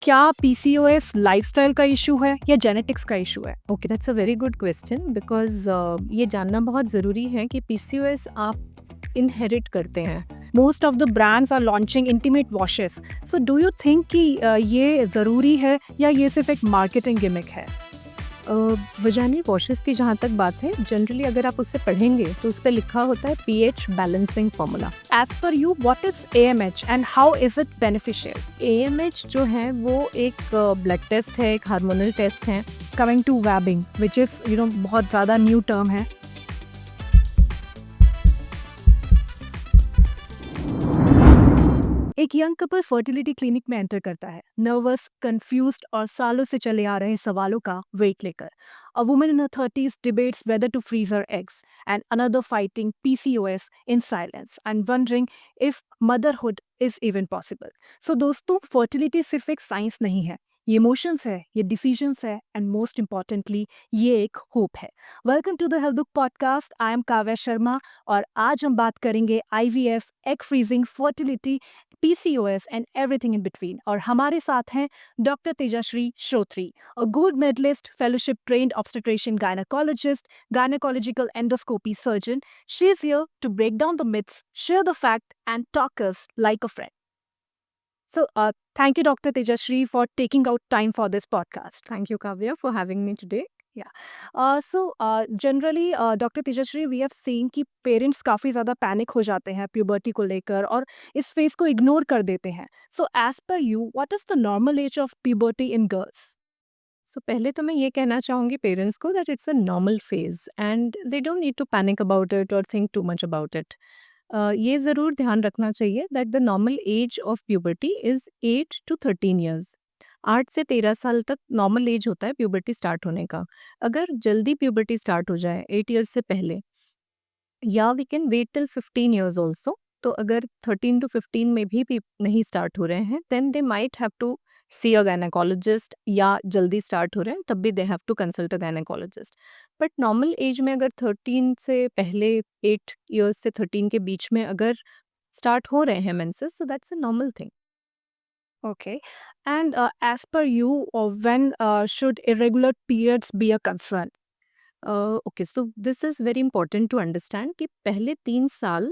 क्या PCOS lifestyle का issue है या जेनेटिक्स का इशू है? Okay, that's a very good question because ये जानना बहुत ज़रूरी है कि पीसीओएस आप इनहेरिट करते हैं। Most of the brands are launching intimate washes, so do you think कि ये ज़रूरी है या ये सिर्फ एक मार्केटिंग गिमिक है? वजाइनल वॉशेस की जहाँ तक बात है, जनरली अगर आप उससे पढ़ेंगे तो उस पर लिखा होता है pH balancing formula. As per you, what is AMH and how is it beneficial? AMH जो है वो एक ब्लड टेस्ट है, एक हार्मोनल टेस्ट है। Coming to vabbing, which is बहुत ज़्यादा न्यू टर्म है। एक यंग कपल फर्टिलिटी क्लिनिक में एंटर करता है, नर्वस, कंफ्यूज्ड और सालों से चले आ रहे सवालों का वेट लेकर। A woman in her 30s debates whether to freeze her eggs, and another fighting PCOS in silence and wondering if motherhood is even possible. So दोस्तों, फर्टिलिटी सिर्फ एक साइंस नहीं है, ये इमोशंस है, ये डिसीजंस है, एंड मोस्ट इम्पॉर्टेंटली ये एक होप है। Welcome to the health book podcast. I am Kavya Sharma और आज हम बात करेंगे IVF, egg freezing, fertility, PCOS and everything in between. और हमारे साथ हैं doctor Tejashree Shrotri, a gold medalist, fellowship trained obstetrician gynecologist, gynecological endoscopy surgeon. She is here to break down the myths, share the fact, and talk us like a friend. So, thank you, Dr. Tejashri, for taking out time for this podcast. Thank you, Kavya, for having me today. Yeah. Generally, Dr. Tejashri, we have seen कि parents काफ़ी ज़्यादा panic हो जाते हैं puberty को लेकर और इस फेज को इग्नोर कर देते हैं। So as per you, what is the normal age of puberty in girls? So पहले तो मैं ये कहना चाहूँगी पेरेंट्स को that it's a normal phase and they don't need to panic about it और think too much about it. ये ज़रूर ध्यान रखना चाहिए that the normal age of puberty is 8 to 13 years. 8 से 13 साल तक नॉर्मल एज होता है प्यूबर्टी स्टार्ट होने का। अगर जल्दी प्यूबर्टी स्टार्ट हो जाए 8 ईयर्स से पहले, या we can wait till 15 years also. तो अगर 13 to 15 में भी नहीं स्टार्ट हो रहे हैं then they might have to see a gynaecologist, या जल्दी स्टार्ट हो रहे हैं तब भी they have to consult a gynaecologist. But normal age में अगर 13 से पहले, 8 ईयर्स से 13 के बीच में अगर स्टार्ट हो रहे हैं menses, so that's a normal thing. Okay. And as per you, when should irregular periods be a concern? Okay, so this is very important to understand कि पहले 3 साल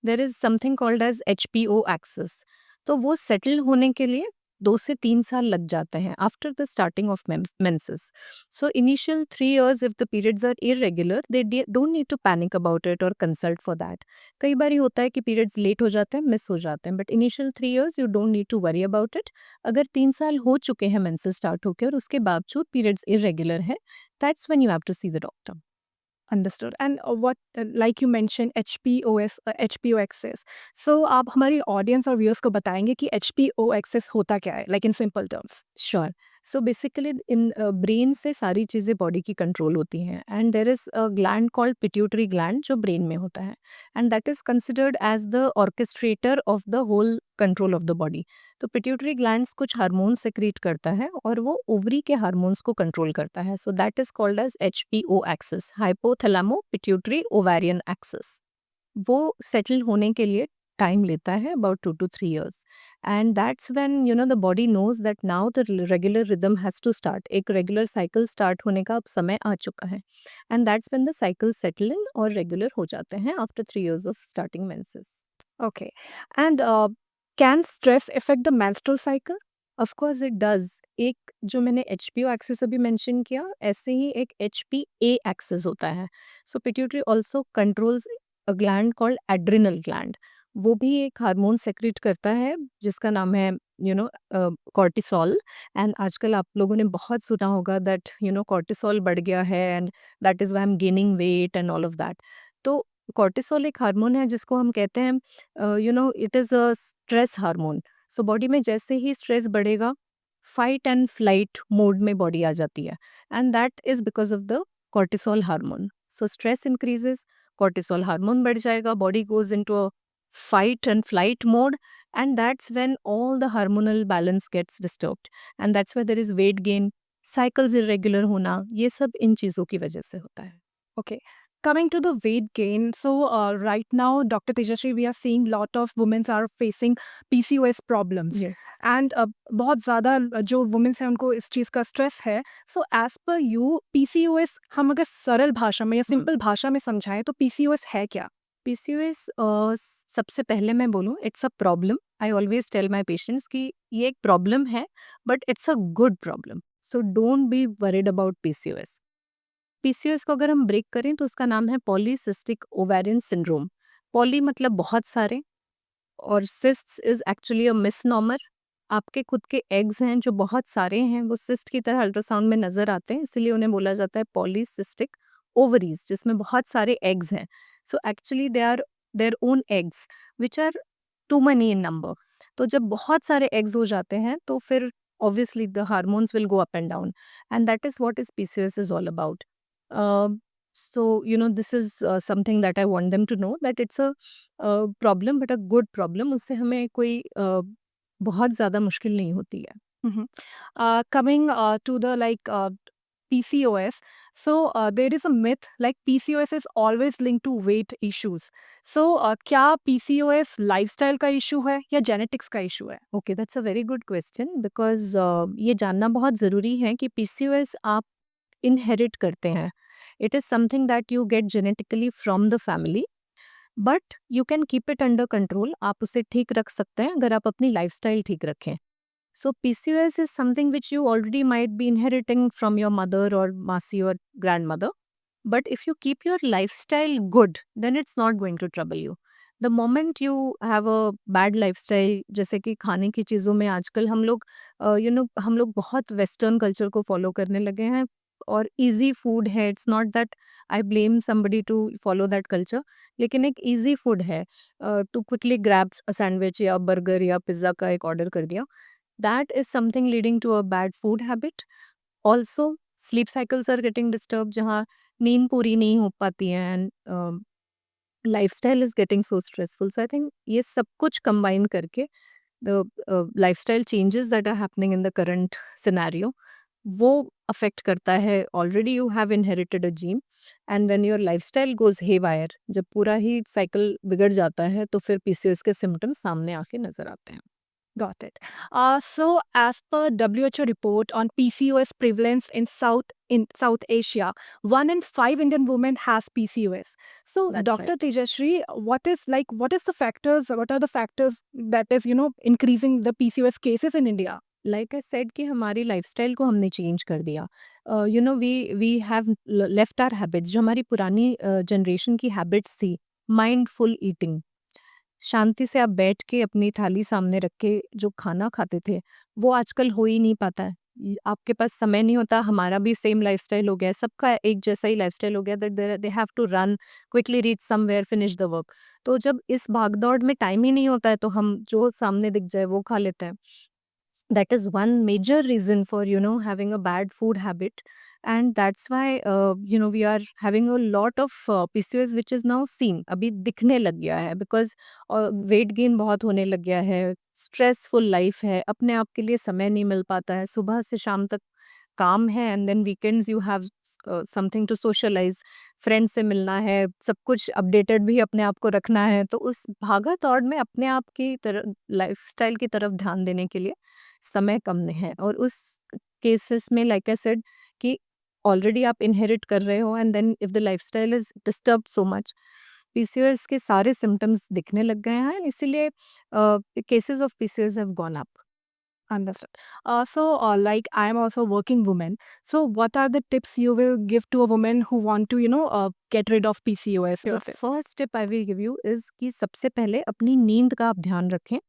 there is something called as HPO axis. तो वो settle होने के लिए 2 से 3 साल लग जाते हैं after the starting of menses. So initial 3 years if the periods are irregular, they don't need to panic about it or consult for that. कई बार होता है कि पीरियड्स लेट हो जाते हैं, मिस हो जाते हैं, but initial 3 years you don't need to worry about it. अगर 3 साल हो चुके हैं मेंसेस स्टार्ट होकर और उसके बावजूद पीरियड्स इरेगुलर है, that's when you have to see the doctor. Understood. And like you mentioned, HPOS, HPO access. So आप हमारी ऑडियंस और व्यूअर्स को बताएंगे कि HPO access होता क्या है, like in simple terms. Sure. So basically in brain से सारी चीज़ें बॉडी की कंट्रोल होती हैं and there is a gland called pituitary gland जो ब्रेन में होता है and that is considered as the orchestrator of the whole control of the body. तो पिट्यूटरी ग्लैंड्स कुछ हार्मोन्स सेक्रीट करता है और वो ओवरी के हार्मोन्स को कंट्रोल करता है. So that is called as HPO axis, hypothalamo pituitary ovarian axis. वो सेटल होने के लिए टाइम लेता है about 2 to 3 years. And that's when you know the body knows that now the regular rhythm has to start. एक regular cycle start होने का अब समय आ चुका है and that's when the cycle settle in और रेगुलर हो जाते हैं after 3 years of starting menses. Okay. And can stress affect the menstrual cycle? Of course it does. एक जो मैंने HPO एक्सिस अभी मेंशन किया, ऐसे ही एक HPA एक्सिस होता है. So pituitary also controls a gland called adrenal gland. वो भी एक हार्मोन सेक्रेट करता है जिसका नाम है कॉर्टिसोल. एंड आजकल आप लोगों ने बहुत सुना होगा दैट कॉर्टिसोल बढ़ गया है and that is why I am gaining weight and all of that. तो कॉर्टिसोल एक हार्मोन है जिसको हम कहते हैं it is a stress hormone. So body में जैसे ही स्ट्रेस बढ़ेगा, फाइट एंड फ्लाइट मोड में बॉडी आ जाती है and that is because of the cortisol hormone. So stress increases, cortisol hormone बढ़ जाएगा, body goes into a fight and flight mode, and that's when all the hormonal balance gets disturbed, and that's why there is weight gain, cycles irregular होना, ये सब इन चीज़ों की वजह से होता है. Okay. coming to the weight gain, so right now, Dr. Tejasri, we are seeing lot of women are facing PCOS problems. Yes. And बहुत ज़्यादा जो वुमेन्स हैं उनको इस चीज़ का स्ट्रेस है. So as per you PCOS हम अगर सरल भाषा में या सिंपल भाषा में समझाएं तो PCOS है क्या? पीसीओएस सबसे पहले मैं बोलूँ, it's a problem. I always tell my patients कि ये एक प्रॉब्लम है, but it's a good problem. So don't be worried about PCOS. PCOS को अगर हम ब्रेक करें तो उसका नाम है पॉलीसिस्टिक ओवेरियन सिंड्रोम. पॉली मतलब बहुत सारे, और सिस्ट्स इज एक्चुअली अ मिसनॉमर. आपके खुद के एग्स हैं जो बहुत सारे हैं, वो सिस्ट की तरह अल्ट्रासाउंड में नजर आते हैं, इसीलिए उन्हें बोला जाता है पॉलीसिस्टिक ओवरीज, जिसमें बहुत सारे एग्स हैं. So actually they are their own eggs which are too many in number. तो जब बहुत सारे एग्स हो जाते हैं तो फिर obviously the hormones will go up and down, and that is what is PCOS is all about. So this is something that I want them to know, that it's a problem, but a good problem. उससे हमें कोई बहुत ज़्यादा मुश्किल नहीं होती है. Mhm. Coming to the PCOS, so there is a myth like PCOS is always linked to weight issues. So क्या PCOS lifestyle का issue है या genetics का issue है? Okay, that's a very good question, because ये जानना बहुत ज़रूरी है कि पीसीओएस आप इनहेरिट करते हैं. It is something that you get genetically from the family, but you can keep it under control. आप उसे ठीक रख सकते हैं अगर आप अपनी लाइफस्टाइल ठीक रखें. So PCOS is something which you already might be inheriting from your mother और मासी और grandmother. But if you keep your lifestyle good, then it's not going to trouble you. The moment you have a bad lifestyle, जैसे कि खाने की चीज़ों में आजकल हम लोग बहुत वेस्टर्न कल्चर को फॉलो करने लगे हैं, और इजी फूड है. It's not that I blame somebody to follow that culture, लेकिन एक इजी फूड है to quickly grab a sandwich या बर्गर या पिज़्ज़ा का एक ऑर्डर कर दिया. That is something leading to a bad food habit. Also sleep cycles are getting disturb, जहाँ नींद पूरी नहीं हो पाती है, and lifestyle is getting so stressful. So I think ये सब कुछ कंबाइन करके the lifestyle changes that are happening in the current scenario, वो अफेक्ट करता है. Already you have inherited a gene, and when your lifestyle goes haywire, जब पूरा ही cycle बिगड़ जाता है, तो फिर पीसीओएस के सिम्टम्स सामने आके नजर आते हैं. Got it. So as per WHO report on PCOS prevalence in South Asia, 1 in 5 Indian women has PCOS. So That's Dr. right. Tejasri, what is the factors? What are the factors that is increasing the PCOS cases in India? Like I said कि हमारी lifestyle को हमने change कर दिया. We have left our habits. जो हमारी पुरानी generation की हैबिट्स थी, माइंडफुल ईटिंग, शांति से आप बैठ के अपनी थाली सामने रख के जो खाना खाते थे, वो आजकल हो ही नहीं पाता है. आपके पास समय नहीं होता. हमारा भी सेम लाइफस्टाइल हो गया है, सबका एक जैसा ही लाइफस्टाइल हो गया, that they have to run quickly, reach somewhere, finish the work. तो जब इस भागदौड़ में टाइम ही नहीं होता है, तो हम जो सामने दिख जाए वो खा लेते हैं. That is one major reason for having a bad food habit, and that's why we are having a lot of PCOS which is now seen, अभी दिखने लग गया है, because weight gain बहुत होने लग गया है. स्ट्रेसफुल लाइफ है, अपने आप के लिए समय नहीं मिल पाता है, सुबह से शाम तक काम है, and then weekends you have something to socialise, friend से मिलना है, सब कुछ अपडेटेड भी अपने आप को रखना है. तो उस भागा दौड़ में अपने आप की तरफ, लाइफस्टाइल की तरफ ध्यान देने के लिए समय कम नहीं है. और उस केसेस में, लाइक आई सेड, कि ऑलरेडी आप इनहेरिट कर रहे हो, and then if the lifestyle is disturb so much, PCOS के सारे सिम्टम्स दिखने लग गए हैं, इसीलिए cases of PCOS have gone up. Understood. So, like I am also a working woman. So, what are the tips you will give to a woman who want to, get rid of PCOS? The first tip I will give you is कि सबसे पहले अपनी नींद का आप ध्यान रखें.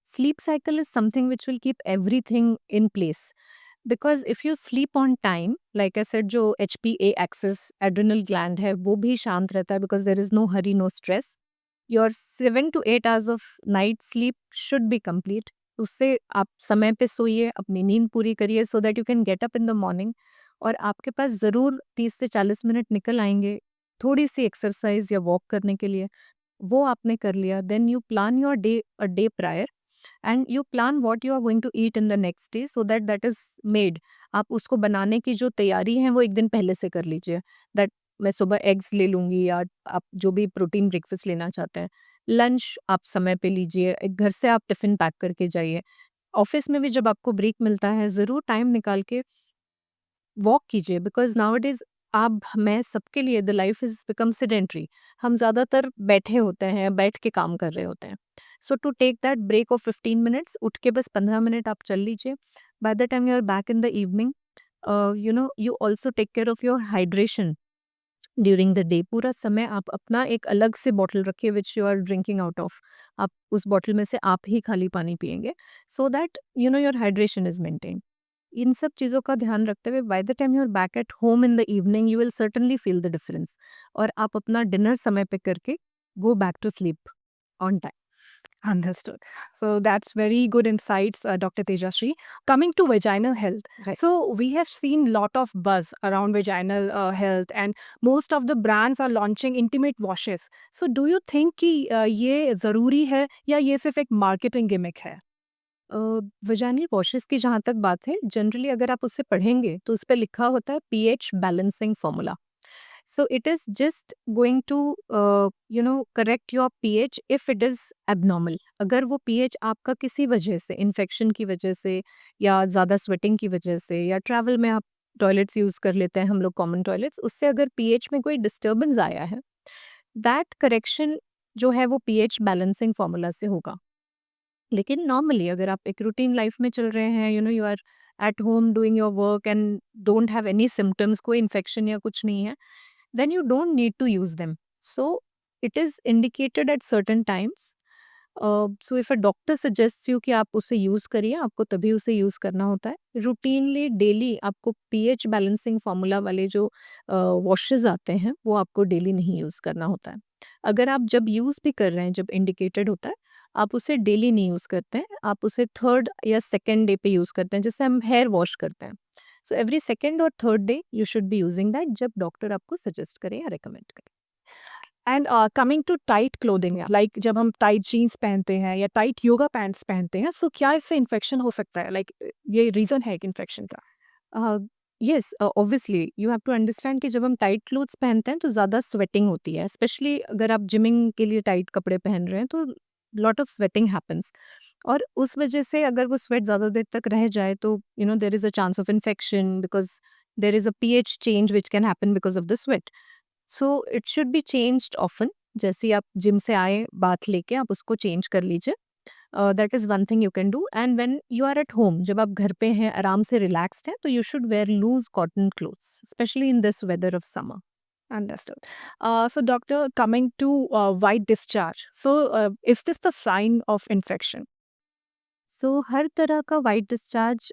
Sleep cycle is something which will keep everything in place, because if you sleep on time, like I said, जो HPA एक्सेस एड्रिनल ग्लैंड है वो भी शांत रहता है, because there is no hurry, no stress. Your 7 to 8 hours of night sleep should be complete. उससे आप समय पे सोइए, अपनी नींद पूरी करिए, so that you can get up in the morning, और आपके पास ज़रूर 30 से 40 मिनट निकल आएंगे थोड़ी सी एक्सरसाइज या वॉक करने के लिए. वो आपने कर लिया, then you plan your day a day prior, and you plan what you are going to eat in the next day, so that that is made. आप उसको बनाने की जो तैयारी है वो एक दिन पहले से कर लीजिए. दैट मैं सुबह एग्स ले लूँगी या आप जो भी प्रोटीन ब्रेकफ़ास्ट लेना चाहते हैं। लंच आप समय पे लीजिए, एक घर से आप टिफ़िन पैक करके जाइए। ऑफ़िस में भी जब आपको ब्रेक मिलता है, ज़रूर टाइम निकाल के वॉक कीजिए, बिकॉज़ नाउअडेज़ आप मैं सबके लिए the life is become sedentary. हम ज़्यादातर बैठे होते हैं, बैठ के काम कर रहे होते हैं। So to take that break of 15 minutes, उठ के बस 15 मिनट आप चल लीजिए। By the time you are back in the evening, you also take care of your hydration during the day. पूरा समय आप अपना एक अलग से बॉटल रखिए which you are drinking out of. आप उस बॉटल में से आप ही खाली पानी पिएँगे, so that your hydration is maintained. इन सब चीज़ों का ध्यान रखते हुए by the time you are back at home in the evening, you will certainly feel the difference, और आप अपना डिनर समय पे करके go back to sleep on time. Understood. So that's very good insights, Dr. Tejasri. Coming to vaginal health. Right. So we have seen lot of buzz around vaginal health, and most of the brands are launching intimate washes. So do you think कि ये ज़रूरी है या ये सिर्फ एक marketing gimmick है? Vaginal washes की जहाँ तक बात है, जनरली अगर आप उसे पढ़ेंगे तो उस पे लिखा होता है pH balancing formula. So it is just going to correct your pH if it is abnormal. अगर वो पीएच आपका किसी वजह से, इन्फेक्शन की वजह से या ज़्यादा स्वेटिंग की वजह से, या ट्रैवल में आप टॉयलेट्स यूज़ कर लेते हैं हम लोग कॉमन टॉयलेट्स, उससे अगर पीएच में कोई डिस्टर्बेंस आया है, दैट करेक्शन जो है वो पीएच बैलेंसिंग फॉर्मूला से होगा। लेकिन नॉर्मली अगर आप एक रूटीन लाइफ में चल रहे हैं, you are at home doing your work and don't have any symptoms, कोई इन्फेक्शन या कुछ नहीं है, then you don't need to use them. So it is indicated at certain times. So if a doctor suggest you कि आप उसे use करिए, आपको तभी उसे यूज करना होता है। रूटीनली डेली आपको पीएच बैलेंसिंग फार्मूला वाले जो वॉशेज आते हैं वो आपको डेली नहीं यूज करना होता है। अगर आप जब यूज भी कर रहे हैं, जब इंडिकेटेड होता है, आप उसे डेली नहीं यूज़ करते हैं, आप उसे थर्ड या सेकंड डे पे यूज़ करते हैं, जैसे हम हेयर वॉश करते हैं। सो एवरी सेकंड और third day you should be using that, जब डॉक्टर आपको सजेस्ट करे या रिकमेंड करे। And coming to tight clothing, like जब हम टाइट जीन्स पहनते हैं या टाइट योगा पैंट्स पहनते हैं, सो क्या इससे इन्फेक्शन हो सकता है? लाइक ये रीज़न है एक इन्फेक्शन का? Yes, obviously you have to understand कि जब हम टाइट क्लोथ्स पहनते हैं तो ज़्यादा स्वेटिंग होती है, स्पेशली अगर आप जिमिंग के लिए टाइट कपड़े पहन रहे हैं तो लॉट ऑफ स्वेटिंग हैपन्स, और उस वजह से अगर वो स्वेट ज़्यादा देर तक रह जाए तो देर is a chance of infection, because there is a pH change which can happen because of the sweat. So it should be changed often. जैसे ही आप जिम से आए, बाथ लेके आप उसको चेंज कर लीजिए। That is one thing you can do. And when you are at home, जब आप घर पे हैं, आराम से रिलैक्स्ड हैं, तो you should wear loose cotton clothes, especially in this weather of summer. Understood. So, doctor, coming to white discharge. So, is this the sign of infection? सो हर तरह का वाइट डिस्चार्ज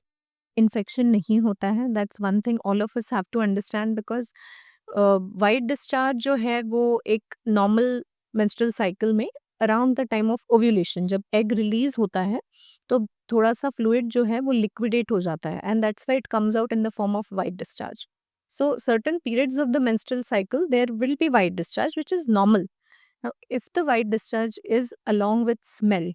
इन्फेक्शन नहीं होता है। That's one thing all of us have to understand, because white discharge जो है वो एक नॉर्मल मेंस्ट्रुअल साइकिल में around the time of ovulation, जब एग रिलीज होता है तो थोड़ा सा फ्लूइड जो है वो लिक्विडेट हो जाता है, and that's why it comes out in the form of white discharge. So certain periods of the menstrual cycle there will be white discharge which is normal. If the white discharge is along with smell,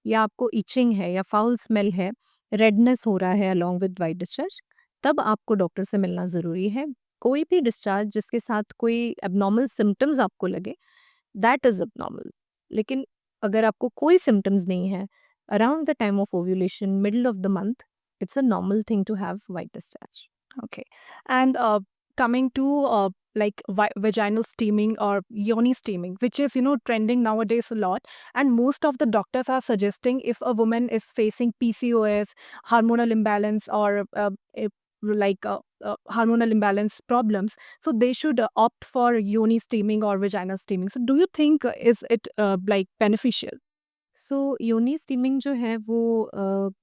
या आपको etching है या foul smell है, redness हो रहा है along with white discharge, तब आपको डॉक्टर से मिलना ज़रूरी है। कोई भी डिस्चार्ज जिसके साथ कोई एबनॉर्मल सिम्टम्स आपको लगे, दैट इज़ एबनॉर्मल। लेकिन अगर आपको कोई सिम्टम्स नहीं है, around the time of ovulation, middle of the month, it's a normal thing to have white discharge. Okay. And coming to like vaginal steaming or yoni steaming, which is, trending nowadays a lot. And most of the doctors are suggesting if a woman is facing PCOS, hormonal imbalance, or hormonal imbalance problems, so they should opt for yoni steaming or vaginal steaming. So do you think is it like beneficial? सो योनी steaming जो है वो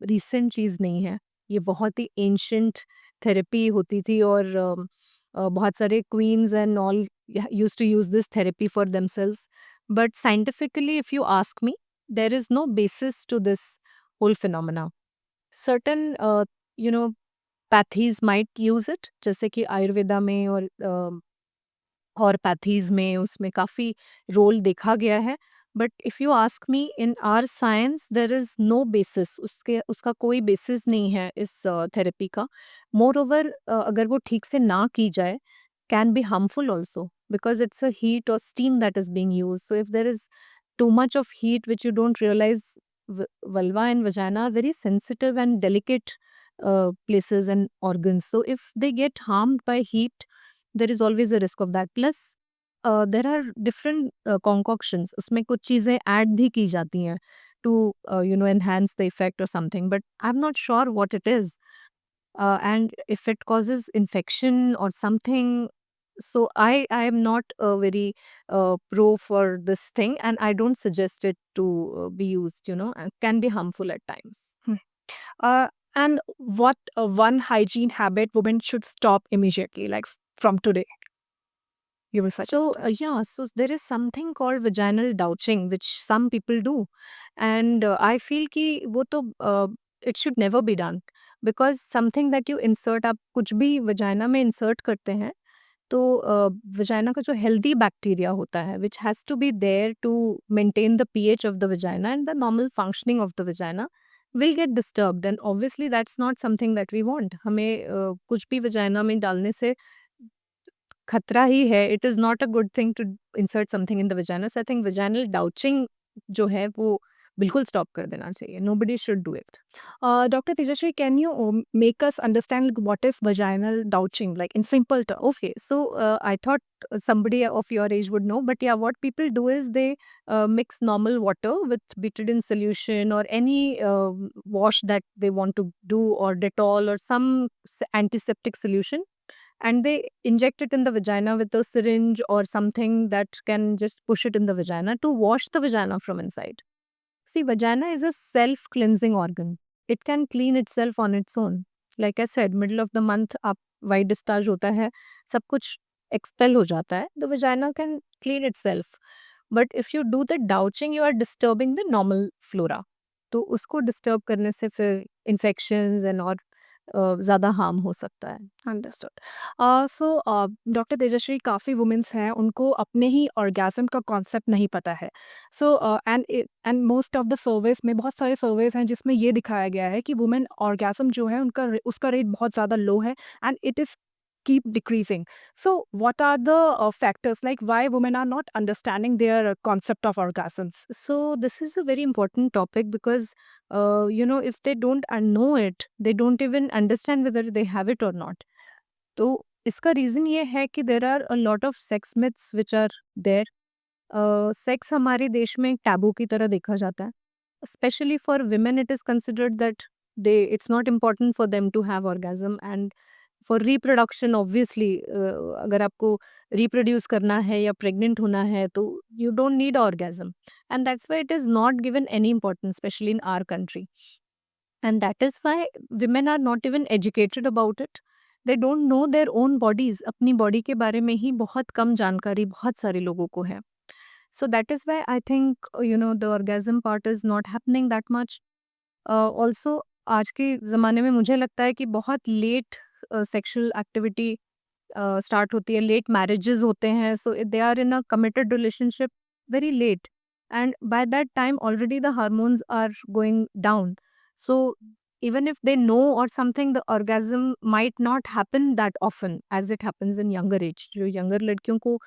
recent चीज़ नहीं है। ये बहुत ही ancient therapy होती थी, और बहुत सारे queens and all used to use this therapy for themselves. But scientifically if you ask me, there is no basis to this whole phenomena. Certain pathies might use it, जैसे कि आयुर्वेदा में और pathies में उसमें काफ़ी रोल देखा गया है। But if you ask me, in our science there is no basis, उसका कोई बेसिस नहीं है इस थेरेपी का। मोर ओवर अगर वो ठीक से ना की जाए, can be harmful also, because it's a heat or steam that is being used. So if there is too much of heat which you don't realize, vulva and vagina are very sensitive and delicate places and organs. So if they get harmed by heat, there is always a risk of that. Plus there are different concoctions, उसमें कुछ चीजें add भी की जाती हैं to enhance the effect or something, but I'm not sure what it is, and if it causes infection or something. So I am not very pro for this thing, and I don't suggest it to be used, and can be harmful at times. Uh, and what one hygiene habit women should stop immediately, like from today? You will suggest. So yeah, so there is something called vaginal douching which some people do, and I feel कि वो तो it should never be done, because something that you insert, आप कुछ भी vagina में insert करते हैं, तो vagina का जो healthy bacteria होता है, which has to be there to maintain the pH of the vagina and the normal functioning of the vagina, will get disturbed, and obviously that's not something that we want. हमें कुछ भी vagina में डालने से खतरा ही है. It is not a good thing to insert something in the vagina. So I think vaginal douching जो है वो बिल्कुल stop कर देना चाहिए. Nobody should do it. Dr. Tejaswi, can you make us understand what is vaginal douching, like in simple terms? Okay, so I thought somebody of your age would know, but yeah, what people do is they mix normal water with betadine solution or any wash that they want to do, or Dettol or some antiseptic solution, and they inject it in the vagina with a syringe or something that can just push it in the vagina to wash the vagina from inside. See, vagina is a self-cleansing organ. It can clean itself on its own. Like I said, middle of the month आप white discharge होता है, सब कुछ expel हो जाता है. The vagina can clean itself. But if you do the douching, you are disturbing the normal flora. तो उसको disturb करने से फिर infections and और ज़्यादा harm हो सकता है. अंडरस्टूड. सो डॉक्टर तेजश्री, काफ़ी वुमेन्स हैं उनको अपने ही ऑर्गेज़म का कॉन्सेप्ट नहीं पता है. So and most of the surveys में, बहुत सारे सर्वेस हैं जिसमें ये दिखाया गया है कि वुमेन ऑर्गेज़म जो है उसका रेट बहुत ज़्यादा लो है, and it is keep decreasing. So what are the factors, like why women are not understanding their concept of orgasms? So this is a very important topic, because if they don't know it, they don't even understand whether they have it or not. तो इसका reason ये है कि there are a lot of sex myths which are there. Sex हमारे देश में एक taboo की तरह देखा जाता है. Especially for women it is considered that they it's not important for them to have orgasm, and for reproduction obviously अगर आपको रिप्रोड्यूस करना है या प्रेग्नेंट होना है तो you don't need orgasm, and that's why it is not given any importance, especially in our country. And that is why women are not even educated about it. They don't know their own bodies. अपनी body के बारे में ही बहुत कम जानकारी बहुत सारे लोगों को है. So that is why I think the orgasm part is not happening that much. Also आज के ज़माने में मुझे लगता है कि बहुत late sexual activity start होती है, late marriages होते हैं. So they are in a committed relationship very late, and by that time already the hormones are going down. So even if they know or something, the orgasm might not happen that often as it happens in younger age. जो younger लड़कियों को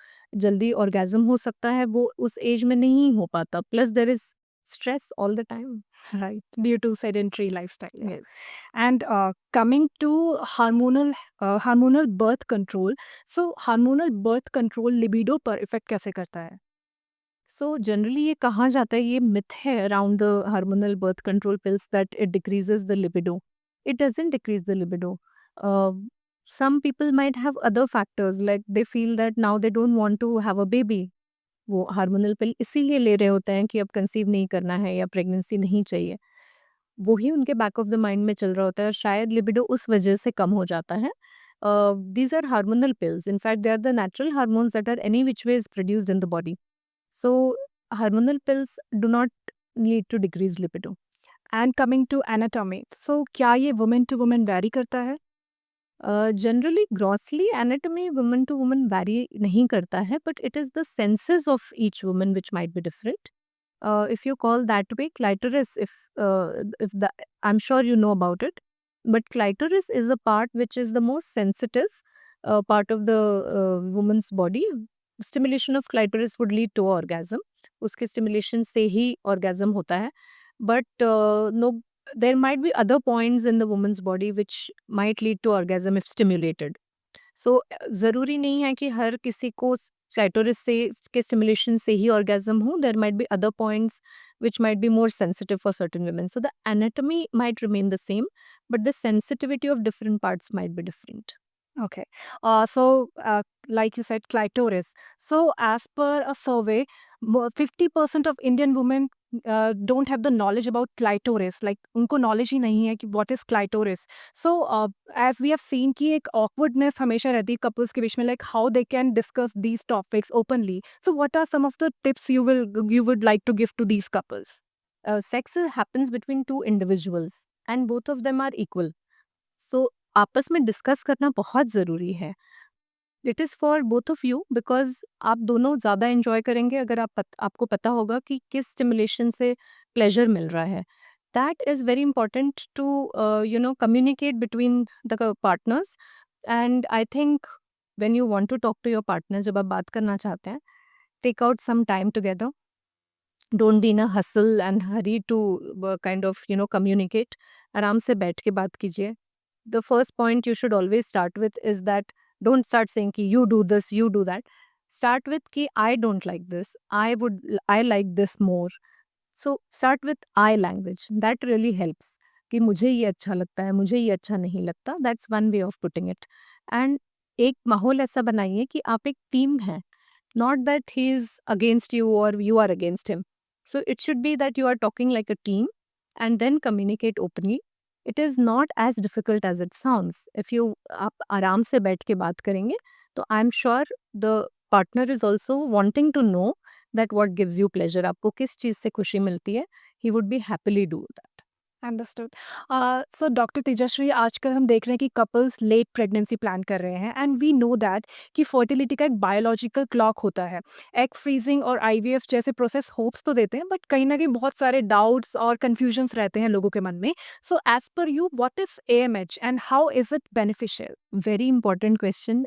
जल्दी orgasm हो सकता है वो उस age में नहीं हो पाता. Plus there is stress all the time. Right, due to sedentary lifestyle. Yes. And coming to hormonal birth control, so hormonal birth control libido पर इफेक्ट कैसे करता है? So generally ये कहा जाता है, ये myth है around the hormonal birth control pills that it decreases the libido. It doesn't decrease the libido. Some people might have other factors, like they feel that now they don't want to have a baby. वो hormonal पिल इसीलिए ले रहे होते हैं कि अब conceive नहीं करना है या प्रेगनेंसी नहीं चाहिए. वही उनके बैक ऑफ द माइंड में चल रहा होता है, और शायद लिबिडो उस वजह से कम हो जाता है. These are hormonal pills. In fact they are the natural hormones that are any which way is produced in the body. So hormonal pills do not lead to decreased libido. And coming to anatomy, so क्या ये women to women vary करता है? Generally grossly anatomy woman to woman vary नहीं करता है, but it is the senses of each woman which might be different. If you call that way, clitoris, if the I'm sure you know about it, but clitoris is a part which is the most sensitive, part of the woman's body. Stimulation of clitoris would lead to orgasm. उसके stimulation से ही orgasm होता है. But no, there might be other points in the woman's body which might lead to orgasm if stimulated. सो ज़रूरी नहीं है कि हर किसी को क्लाइटोरिस से के स्टिमुलेशन से ही ऑर्गेज़म हो. There might be other points which might be more sensitive for certain women. So the anatomy might remain the same, but the sensitivity of different parts might be different. Okay. So, like you said, clitoris. So, as per a survey, 50% of Indian women don't have the knowledge about clitoris. Like, उनको knowledge ही नहीं है कि what is clitoris. So, as we have seen कि एक awkwardness हमेशा रहती है couples के बीच में, like how they can discuss these topics openly. So, what are some of the tips you would like to give to these couples? Sex happens between two individuals and both of them are equal. सो आपस में discuss करना बहुत ज़रूरी है. It is for both of you, because आप दोनों ज़्यादा enjoy करेंगे अगर आपको पता होगा कि किस स्टिमुलेशन से प्लेजर मिल रहा है. That is very important to communicate between the partners. And I think when you want to talk to your partner, जब आप बात करना चाहते हैं, take out some time together. Don't be in a hustle and hurry to kind of communicate. आराम से बैठ के बात कीजिए. The first point you should always start with is that don't start saying ki you do this, you do that. Start with ki I don't like this, I like this more. So start with I language. That really helps. कि मुझे ये अच्छा लगता है, मुझे ये अच्छा नहीं लगता. That's one way of putting it. And एक माहौल ऐसा बनाइए कि आप एक टीम हैं. Not that he is against you or you are against him. So it should be that you are talking like a team and then communicate openly. It is not as difficult as it sounds. If you आप आराम से बैठ के बात करेंगे, तो I am sure the partner is also wanting to know that what gives you pleasure. आपको किस चीज़ से खुशी मिलती है, he would be happily do that. Understood. So doctor Tejashri, आजकल हम देख रहे हैं कि कपल्स लेट प्रेगनेंसी प्लान कर रहे हैं, एंड वी नो दैट कि फर्टिलिटी का एक बायोलॉजिकल क्लॉक होता है. एग फ्रीजिंग और आईवीएफ जैसे प्रोसेस होप्स तो देते हैं, बट कहीं ना कहीं बहुत सारे डाउट्स और कन्फ्यूजन्स रहते हैं लोगों के मन में. So as per you, what is AMH and how is it beneficial? Very important question.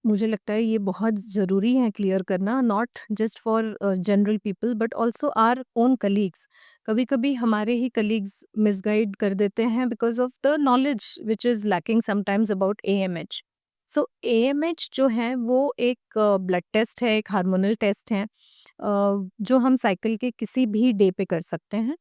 मुझे लगता है ये बहुत ज़रूरी है क्लियर करना, not just for general people but also our own colleagues. कभी कभी हमारे ही कलीग्स मिसगाइड कर देते हैं because of the knowledge which is lacking sometimes about AMH. So AMH जो है वो एक ब्लड टेस्ट है, एक हार्मोनल टेस्ट है, जो हम साइकिल के किसी भी डे पे कर सकते हैं.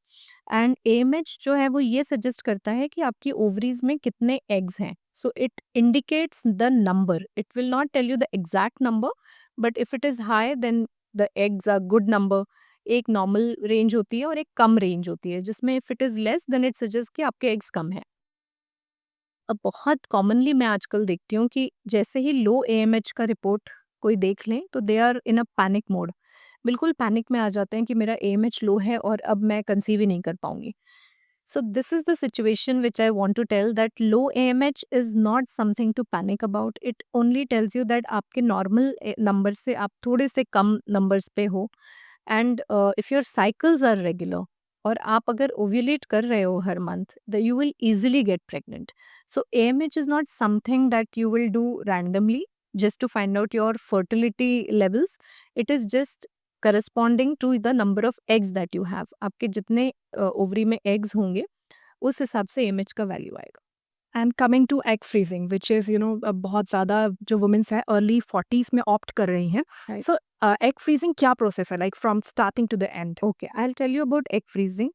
एंड एएमएच जो है वो ये सजेस्ट करता है कि आपकी ओवरीज में कितने एग्स हैं. So it indicates the number. It will not tell you the exact number, but if it is high then the eggs are good number. एक नॉर्मल रेंज होती है और एक कम रेंज होती है, जिसमें if it is less then it suggest कि आपके एग्स कम हैं. अब बहुत कॉमनली मैं आजकल देखती हूँ कि जैसे ही लो एएमएच का रिपोर्ट कोई देख लें, तो they are in a panic mode. बिल्कुल पैनिक में आ जाते हैं कि मेरा एएमएच लो है और अब मैं कंसीव ही नहीं कर पाऊंगी. So this is the situation which I want to tell, that low AMH is not something to panic about. It only tells you that आपके नॉर्मल नंबर से आप थोड़े से कम नंबर्स पे हो. And if your cycles are regular और आप अगर ओव्यूलेट कर रहे हो हर month, the you will easily get pregnant. So AMH is not something that you will do randomly just to find out your fertility levels. It is just corresponding to the number of eggs that you have. आपके जितने ovary में eggs होंगे, उस हिसाब से AMH का value आएगा. And coming to egg freezing, which is बहुत ज़्यादा जो वुमेन्स है अर्ली 40s में ऑप्ट कर रही हैं. Right. सो एग फ्रीजिंग क्या प्रोसेस है, like from starting to the end? Okay, I'll tell you about egg freezing.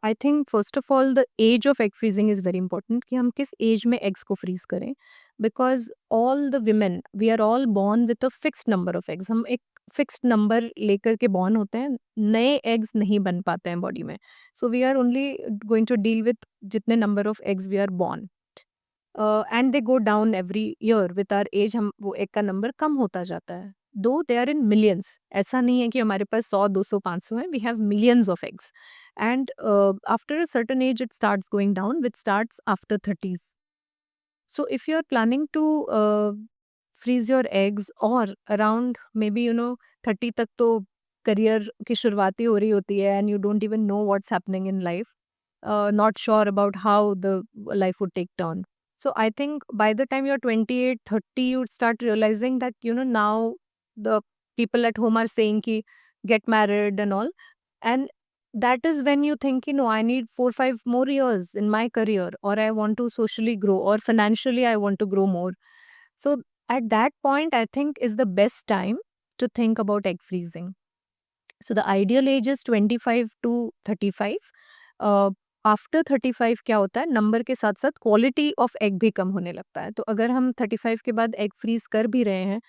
I think first of all the age of egg freezing is very important, कि हम किस as में eggs को freeze करें, because all the women we are all born with a fixed number of eggs. हम एक fixed number लेकर के बॉर्न होते हैं, नए एग्स नहीं बन पाते हैं बॉडी में. So we are only going to deal with जितने number of eggs we are born. And they go down every year with our age. हम वो एग का नंबर कम होता जाता है, दो दे आर इन मिलियंस. ऐसा नहीं है कि हमारे पास 100 200 500 है. We have millions of eggs. And after a certain age it starts going down, which starts after 30s. So if you are planning to freeze your eggs और अराउंड मे बी 30 तक, तो career की शुरुआत ही हो रही होती है and you don't even know what's happening in life, not sure about how the life would take turn. So I think by the time you're 28, 30, you start realizing that, now the people at home are saying ki get married and all. And that is when you think, I need 4, 5 more years in my career, or I want to socially grow, or financially I want to grow more. So at that point, I think is the best time to think about egg freezing. So the ideal age is 25 to 35. After 35 क्या होता है, number के साथ साथ quality of egg भी कम होने लगता है। तो अगर हम 35 के बाद एग फ्रीज कर भी रहे हैं,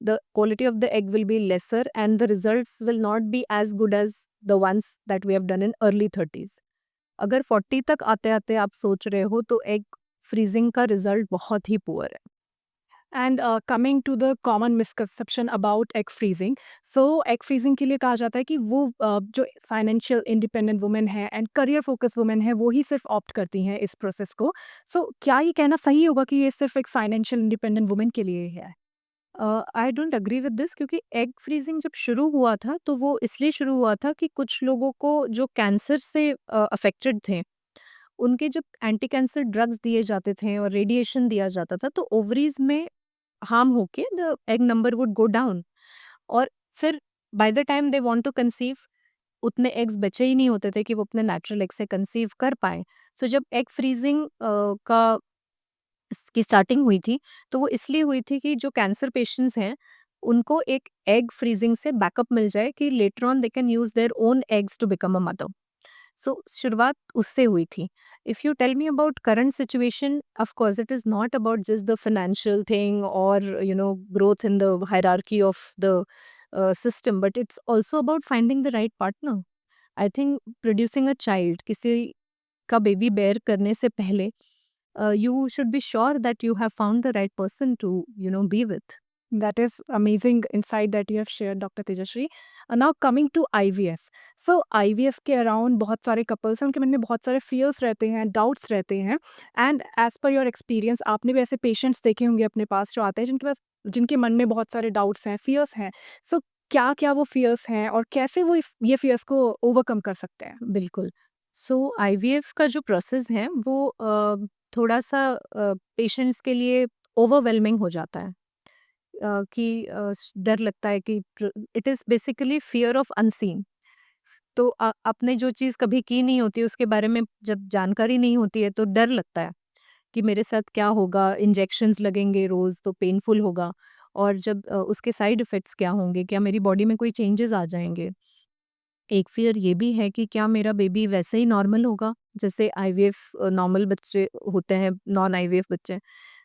the quality of the egg will be lesser and the results will not be as good as the ones that we have done in early 30s. अगर 40 तक आते आते आप सोच रहे हो तो एग फ्रीजिंग का रिजल्ट बहुत ही पुअर है। And coming to the common misconception about egg freezing, so egg freezing के लिए कहा जाता है कि वो जो फाइनेंशियल इंडिपेंडेंट वुमेन है एंड करियर फोकस वुमेन है वो ही सिर्फ ऑप्ट करती हैं इस प्रोसेस को। सो क्या ये कहना सही होगा कि ये सिर्फ एक फाइनेंशियल इंडिपेंडेंट वुमेन के लिए ही है? I don't agree with this, क्योंकि एग फ्रीजिंग जब शुरू हुआ था तो वो इसलिए शुरू हुआ था कि कुछ लोगों को जो कैंसर से अफेक्टेड थे, उनके जब एंटी कैंसर ड्रग्स दिए जाते थे और रेडिएशन दिया जाता था, तो ओवरीज में हार्म होके the egg number would go down. और फिर by the time they want to conceive, उतने एग्स बचे ही नहीं होते थे कि वो अपने नेचुरल एग से कंसीव कर पाए। सो जब एग फ्रीजिंग का की स्टार्टिंग हुई थी, तो वो इसलिए हुई थी कि जो कैंसर पेशेंट्स हैं, उनको एक एग फ्रीजिंग से बैकअप मिल जाए कि later on they can use their own eggs to become a mother. सो शुरुआत उससे हुई थी। If you tell me about current situation, of course it is not about just the financial thing और growth in the hierarchy of the system, but it's also about finding the right partner. I think producing a child, किसी का baby bear करने से पहले you should be sure that you have found the right person to be with. That is amazing insight that you have shared, Dr. Tejashri. Now coming to IVF. So IVF के around बहुत सारे couples हैं, उनके मन में बहुत सारे fears रहते हैं, डाउट्स रहते हैं। And as per your experience आपने भी ऐसे पेशेंट्स देखे होंगे अपने पास जो आते हैं जिनके मन में बहुत सारे डाउट्स हैं, फियर्स हैं। सो क्या क्या वो फियर्स हैं और कैसे वो ये फियर्स को ओवरकम कर सकते हैं? बिल्कुल। सो आईवीएफ का जो प्रोसेस है वो थोड़ा-सा पेशेंट्स के लिए ओवरवेलमिंग हो जाता है। कि डर लगता है कि it is basically fear of unseen. तो आपने जो चीज़ कभी की नहीं होती उसके बारे में जब जानकारी नहीं होती है तो डर लगता है कि मेरे साथ क्या होगा, इंजेक्शंस लगेंगे रोज़ तो पेनफुल होगा, और जब उसके साइड इफ़ेक्ट्स क्या होंगे, क्या मेरी बॉडी में कोई चेंजेज़ आ जाएँगे। एक फ़ियर ये भी है कि क्या मेरा बेबी वैसे ही नॉर्मल होगा जैसे आईवीएफ नॉर्मल बच्चे होते हैं, नॉन आईवीएफ बच्चे।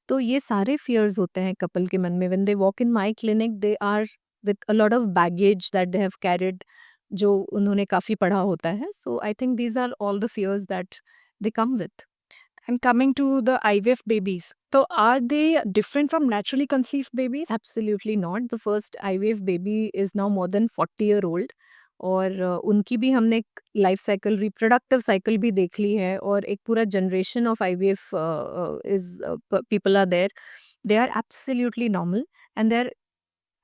तो ये सारे फ़ियर्स होते हैं कपल के मन में। When they walk in my clinic they are with a lot of baggage that they have carried, जो उन्होंने काफ़ी पढ़ा होता है। So I think these are all the fears that they come with. And coming to the IVF babies, so are they different from naturally conceived babies? Absolutely not. The first IVF baby is now more than 40 year old, और उनकी भी हमने एक life cycle, reproductive cycle भी देख ली है, और एक पूरा generation of IVF is people are there. They are absolutely normal and they are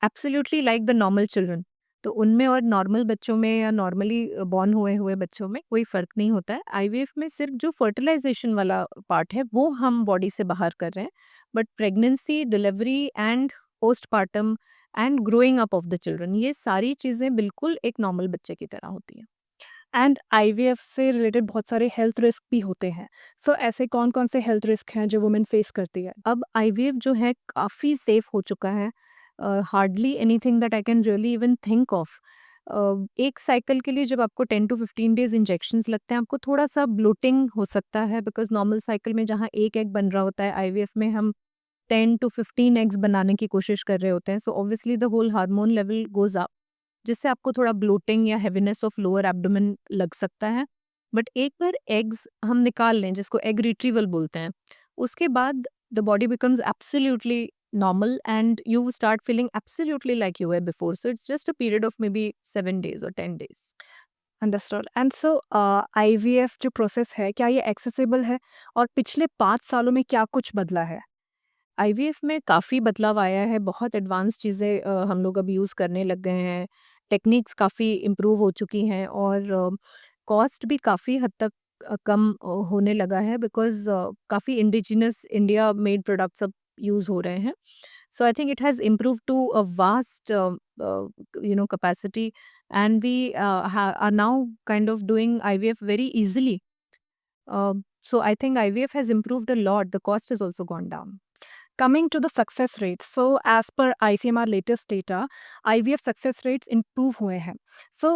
absolutely like the normal children. तो उनमें और नॉर्मल बच्चों में या नॉर्मली बॉर्न हुए हुए बच्चों में कोई फ़र्क नहीं होता है। आईवीएफ में सिर्फ जो फर्टिलाइज़ेशन वाला पार्ट है वो हम बॉडी से बाहर कर रहे हैं, but pregnancy, delivery and postpartum and growing up of the children, ये सारी चीज़ें बिल्कुल एक नॉर्मल बच्चे की तरह होती हैं। एंड आईवीएफ से रिलेटेड बहुत सारे हेल्थ रिस्क भी होते हैं। सो ऐसे कौन-कौन से हेल्थ रिस्क हैं जो वुमेन फेस करती है? अब आईवीएफ जो है काफ़ी सेफ हो चुका है। Hardly anything that I can really even think of. एक साइकिल के लिए जब आपको 10 टू 15 डेज़ इंजेक्शंस लगते हैं, आपको थोड़ा-सा ब्लोटिंग हो सकता है, बिकॉज़ नॉर्मल साइकिल में जहाँ 1 एग बन रहा होता है, आईवीएफ में हम 10 टू 15 एग्स बनाने की कोशिश कर रहे होते हैं। So obviously the whole hormone level goes up, जिससे आपको थोड़ा ब्लोटिंग या हेवीनेस ऑफ लोअर एब्डोमेन लग सकता है। बट एक बार एग्स हम निकाल लें, जिसको एग रिट्रीवल बोलते हैं, उसके बाद the body becomes absolutely normal and you start feeling absolutely like you were before. So it's just a period of maybe 7 days or 10 days. Understood. And so IVF जो process है क्या ये accessible है और पिछले 5 सालों में क्या कुछ बदला है? आईवीएफ में काफ़ी बदलाव आया है, बहुत एडवांस चीज़ें हम लोग अब यूज़ करने लग गए हैं, टेक्निक्स काफ़ी इम्प्रूव हो चुकी हैं, और कॉस्ट भी काफ़ी हद तक कम होने लगा है बिकॉज़ काफ़ी इंडिजिनस इंडिया मेड प्रोडक्ट्स अब यूज़ हो रहे हैं। So I think it has improved to a vast, capacity, and we are now kind of doing IVF very easily. So I think IVF has improved a lot. The cost has also gone down. Coming to the success rate, so as per ICMR latest data, IVF success rates improve हुए हैं. So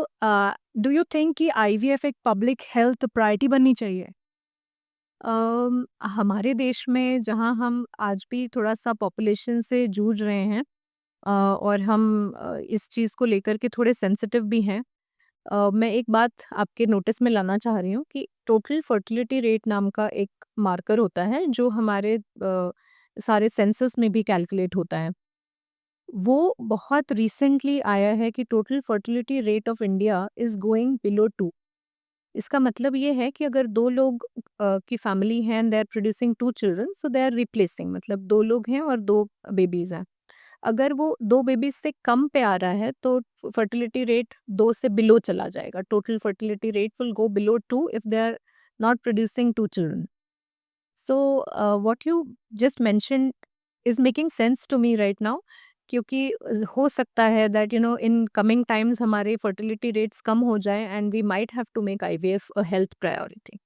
do you think कि IVF एक public health priority बननी चाहिए? हमारे देश में जहाँ हम आज भी थोड़ा-सा पॉपुलेशन से जूझ रहे हैं, और हम इस चीज़ को लेकर के थोड़े सेंसिटिव भी हैं। मैं एक बात आपके नोटिस में लाना चाह रही हूँ कि टोटल फर्टिलिटी रेट नाम का एक मार्कर होता है जो हमारे सारे सेंसस में भी कैलकुलेट होता है। वो बहुत रिसेंटली आया है कि total fertility rate of India is going below 2। इसका मतलब ये है कि अगर 2 लोग की फैमिली है and they are producing 2 children, so they are replacing, मतलब 2 लोग हैं और 2 बेबीज़ हैं। अगर वो 2 बेबीज़ से कम पे आ रहा है तो फर्टिलिटी रेट 2 से बिलो चला जाएगा। Total fertility rate will go below 2 if they are not producing 2 children. So what you just mentioned is making sense to me right now, क्योंकि हो सकता है दैट इन कमिंग टाइम्स हमारे fertility rates कम हो जाएँ and we might have to make IVF a health priority.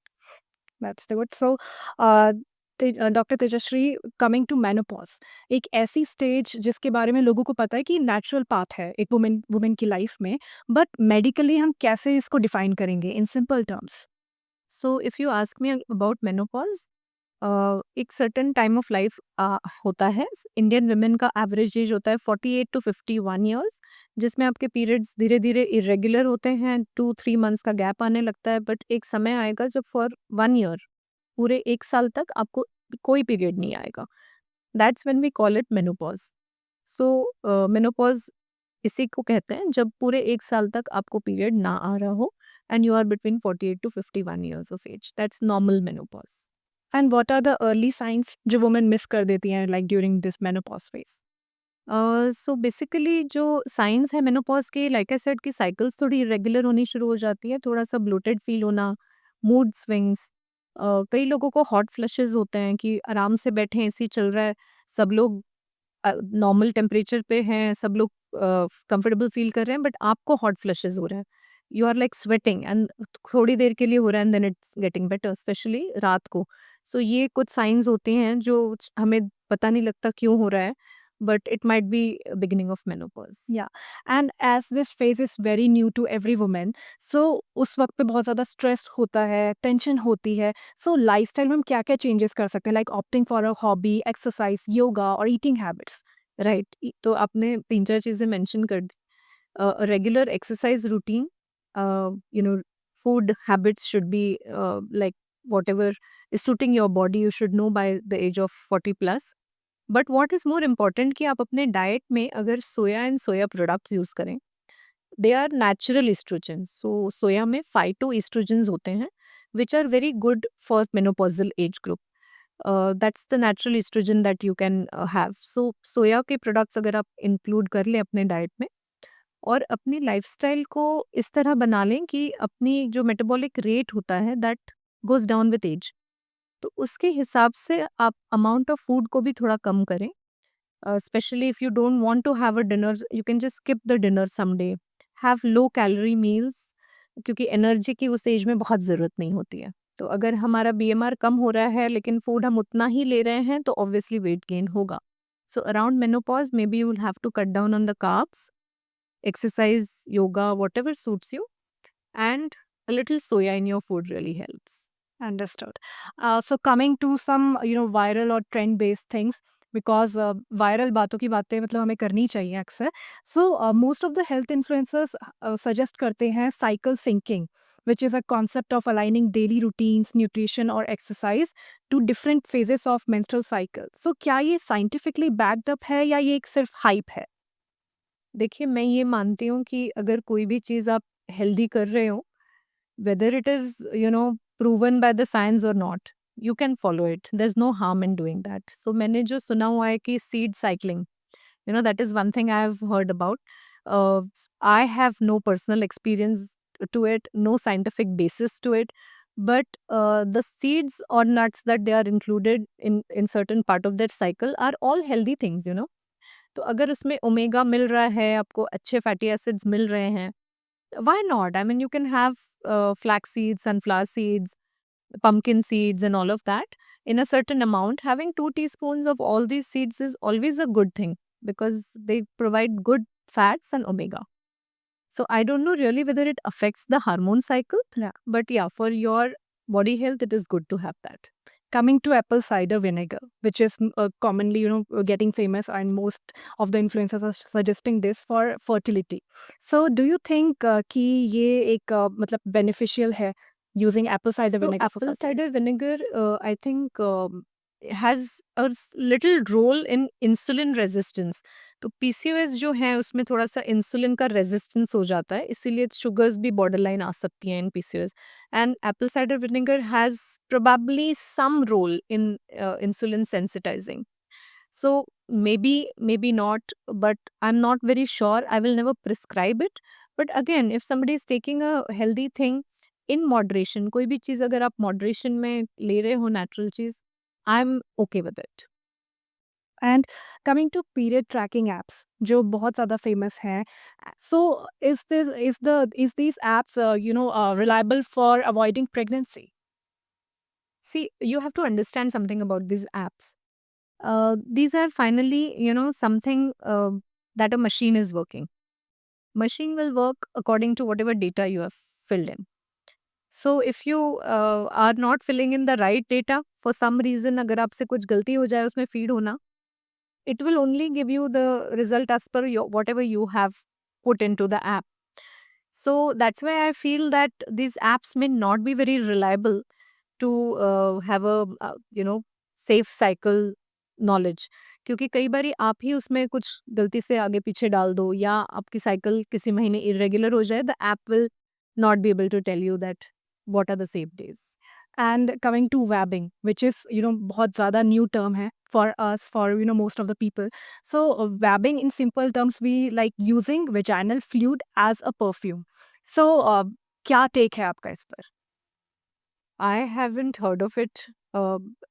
That's the good. So, uh, doctor Tejashree, coming to menopause, एक ऐसी स्टेज जिसके बारे में लोगों को पता है कि नेचुरल पाथ है एक वुमेन वुमेन की लाइफ में, बट मेडिकली हम कैसे इसको डिफाइन करेंगे in simple terms? So if you ask me about menopause, एक सर्टेन टाइम ऑफ लाइफ होता है। इंडियन वुमेन का एवरेज एज होता है 48 टू 51 ईयर्स, जिसमें आपके पीरियड्स धीरे धीरे इरेगुलर होते हैं, 2-3 मंथ्स का गैप आने लगता है, बट एक समय आएगा जब फॉर 1 ईयर, पूरे 1 साल तक आपको कोई पीरियड नहीं आएगा। That's when we call it menopause. So menopause इसी को कहते हैं जब पूरे 1 साल तक आपको पीरियड ना आ रहा हो and you are between 48 to 51 years of age, that's normal menopause. And what are the early signs जो वुमेन मिस कर देती हैं like during this menopause phase? So basically जो साइंस है मेनोपॉज के, लाइक आई सेड, कि cycles थोड़ी irregular होनी शुरू हो जाती है, थोड़ा सा ब्लोटेड फील होना, मूड स्विंग्स, कई लोगों को हॉट फ्लशेस होते हैं कि आराम से बैठे, एसी चल रहा है, सब लोग नॉर्मल टेम्परेचर पे हैं, सब लोग कंफर्टेबल फील कर रहे हैं, बट आपको हॉट फ्लशेस हो रहा है, you are like sweating, and थोड़ी देर के लिए हो रहा है and then it's getting better, specially रात को। सो ये कुछ साइंस होते हैं जो हमें पता नहीं लगता क्यों हो रहा है, but it might be beginning of menopause. या, and as this phase is very new to every women, so उस वक्त पे बहुत ज़्यादा स्ट्रेस होता है, टेंशन होती है, सो लाइफस्टाइल में हम क्या क्या चेंजेस कर सकते हैं, like opting for a hobby, exercise, yoga और ईटिंग हैबिट्स? राइट, तो आपने 3-4 चीज़ें मेंशन कर दी। Regular exercise routine, food habits should be like whatever is suiting your body, you should know by the age of 40 plus. But what is more important कि आप अपने diet में अगर soya and soya products use करें, they are natural estrogen. So soya में phytoestrogens होते हैं which are very good for menopausal age group. That's the natural estrogen that you can have. So soya के products अगर आप include कर लें अपने डाइट में, और अपनी लाइफस्टाइल को इस तरह बना लें कि अपनी जो मेटाबॉलिक रेट होता है that goes down with age, तो उसके हिसाब से आप अमाउंट ऑफ फूड को भी थोड़ा कम करें। Specially if you don't want to have a dinner, you can just skip the dinner someday, have low calorie meals, क्योंकि एनर्जी की उस एज में बहुत ज़रूरत नहीं होती है। तो अगर हमारा बीएमआर कम हो रहा है लेकिन फूड हम उतना ही ले रहे हैं तो ऑब्वियसली वेट गेन होगा। So around menopause maybe you will have to cut down on the carbs, exercise, yoga, whatever suits you, and a little soya in your food really helps. Understood. So coming to some viral और trend based things, because viral बातों की बातें मतलब हमें करनी चाहिए अक्सर. So most of the health influencers suggest करते हैं cycle syncing, which is a concept of aligning daily routines, nutrition और exercise to different phases of menstrual cycle. So क्या ये scientifically backed up है या ये एक सिर्फ hype है? देखिए, मैं ये मानती हूँ कि अगर कोई भी चीज़ आप हेल्दी कर रहे हो, whether it is proven by the science और not, you can follow it, there is no harm in doing that. So मैंने जो सुना हुआ है कि seed cycling, that is one thing I have heard about. I have no personal experience to it, no scientific basis to it, but the seeds or nuts that they are included in certain part of that cycle are all healthy things, you know. तो अगर उसमें omega मिल रहा है, आपको अच्छे fatty acids मिल रहे हैं, why not? I mean, you can have flax seeds, sunflower seeds, pumpkin seeds, and all of that in a certain amount. Having 2 teaspoons of all these seeds is always a good thing because they provide good fats and omega. So I don't know really whether it affects the hormone cycle, Yeah. but yeah, for your body health, it is good to have that. Coming to apple cider vinegar, which is commonly, getting famous, and most of the influencers are suggesting this for fertility. So, do you think कि ये एक मतलब beneficial है using apple cider So vinegar for apple fertility? cider vinegar, I think, has a little role in insulin resistance. तो PCOS जो है उसमें थोड़ा सा इंसुलिन का रेजिस्टेंस हो जाता है, इसीलिए शुगर्स भी बॉर्डरलाइन आ सकती हैं इन PCOS. And apple cider vinegar has probably some role in insulin sensitizing. So maybe not, but I'm not very sure. I will never prescribe it. But again, if somebody is taking a healthy thing in moderation, कोई भी चीज़ अगर आप moderation में ले रहे हो natural cheese, I am okay with it. And coming to period tracking apps, जो बहुत ज़्यादा famous हैं, so is these apps reliable for avoiding pregnancy? See, you have to understand something about these apps. These are finally, something that a machine is working. Machine will work according to whatever data you have filled in. So if you are not filling in the right data, for some reason अगर आपसे कुछ गलती हो जाए उसमें feed होना, it will only give you the result as per whatever you have put into the app. So that's why I feel that these apps may not be very reliable to have a safe cycle knowledge. क्योंकि कई बारी आप ही उसमें कुछ गलती से आगे पीछे डाल दो या आपकी साइकिल किसी महीने इरेगुलर हो जाए, the app will not be able to tell you that what are the safe days. And coming to vabbing, which is बहुत ज़्यादा new term है for us, for most of the people. So vabbing, in simple terms, we like using vaginal fluid as a perfume. So क्या take है आपका इस पर? I haven't heard of it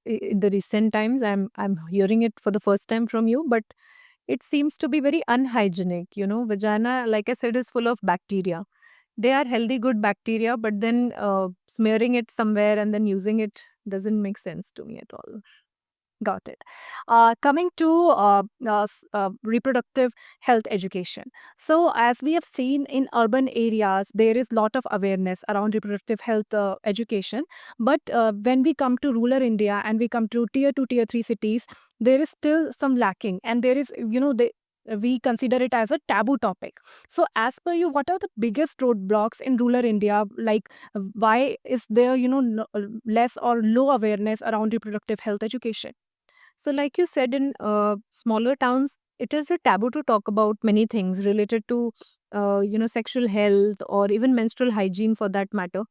in the recent times. I'm hearing it for the first time from you, but it seems to be very unhygienic. Vagina, like I said, is full of bacteria. They are healthy, good bacteria, but then smearing it somewhere and then using it doesn't make sense to me at all. Got it. Coming to reproductive health education. So, as we have seen in urban areas, there is lot of awareness around reproductive health education. But when we come to rural India and we come to tier 2, tier 3 cities, there is still some lacking. And there is, we consider it as a taboo topic. So, as per you, what are the biggest roadblocks in rural India? Like, why is there, less or low awareness around reproductive health education? So, like you said, in smaller towns, it is a taboo to talk about many things related to, sexual health or even menstrual hygiene for that matter.